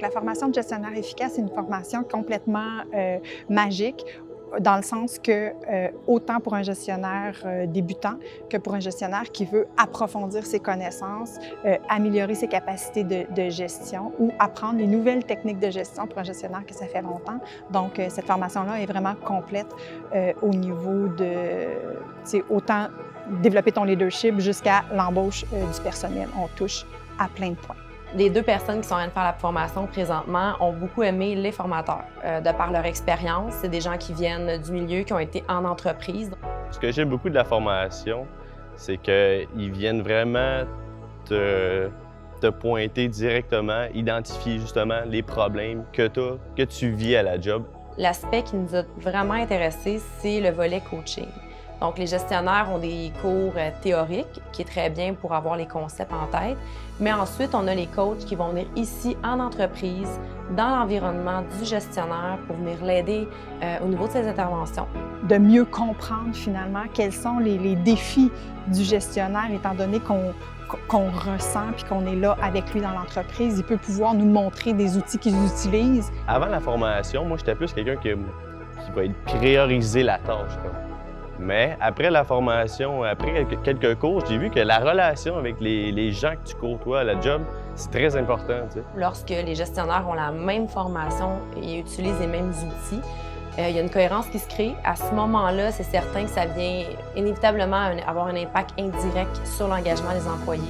La formation de gestionnaire efficace est une formation complètement magique, dans le sens que, autant pour un gestionnaire débutant que pour un gestionnaire qui veut approfondir ses connaissances, améliorer ses capacités de gestion ou apprendre les nouvelles techniques de gestion pour un gestionnaire que ça fait longtemps. Donc, cette formation-là est vraiment complète au niveau de, autant développer ton leadership jusqu'à l'embauche du personnel. On touche à plein de points. Les deux personnes qui sont en train de faire la formation présentement ont beaucoup aimé les formateurs. De par leur expérience, c'est des gens qui viennent du milieu, qui ont été en entreprise. Ce que j'aime beaucoup de la formation, c'est qu'ils viennent vraiment te pointer directement, identifier justement les problèmes que tu vis à la job. L'aspect qui nous a vraiment intéressés, c'est le volet coaching. Donc, les gestionnaires ont des cours théoriques, qui est très bien pour avoir les concepts en tête. Mais ensuite, on a les coachs qui vont venir ici en entreprise, dans l'environnement du gestionnaire, pour venir l'aider au niveau de ses interventions. De mieux comprendre finalement quels sont les défis du gestionnaire, étant donné qu'on ressent puis qu'on est là avec lui dans l'entreprise. Il peut pouvoir nous montrer des outils qu'ils utilisent. Avant la formation, moi, j'étais plus quelqu'un qui va prioriser la tâche. Mais après la formation, après quelques cours, j'ai vu que la relation avec les gens que tu côtoies à la job, c'est très important. Tu sais. Lorsque les gestionnaires ont la même formation et utilisent les mêmes outils, il y a une cohérence qui se crée. À ce moment-là, c'est certain que ça vient inévitablement avoir un impact indirect sur l'engagement des employés.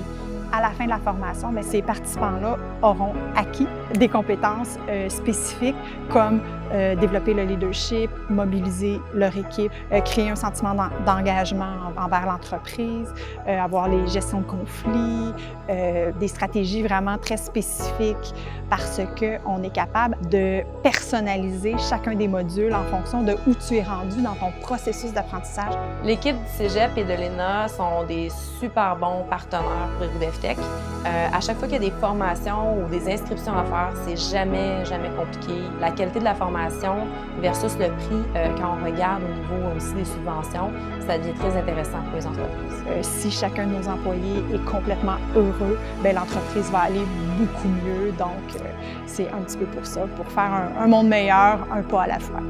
À la fin de la formation, bien, ces participants-là auront acquis des compétences spécifiques comme développer le leadership, mobiliser leur équipe, créer un sentiment d'engagement envers l'entreprise, avoir les gestions de conflits, des stratégies vraiment très spécifiques parce qu'on est capable de personnaliser chacun des modules en fonction de où tu es rendu dans ton processus d'apprentissage. L'équipe du Cégep et de l'ENA sont des super bons partenaires pour EduDevTech. À chaque fois qu'il y a des formations ou des inscriptions à faire, c'est jamais compliqué. La qualité de la formation versus le prix, quand on regarde au niveau aussi des subventions, ça devient très intéressant pour les entreprises. Si chacun de nos employés est complètement heureux, bien, l'entreprise va aller beaucoup mieux. Donc, c'est un petit peu pour ça, pour faire un monde meilleur, un pas à la fois.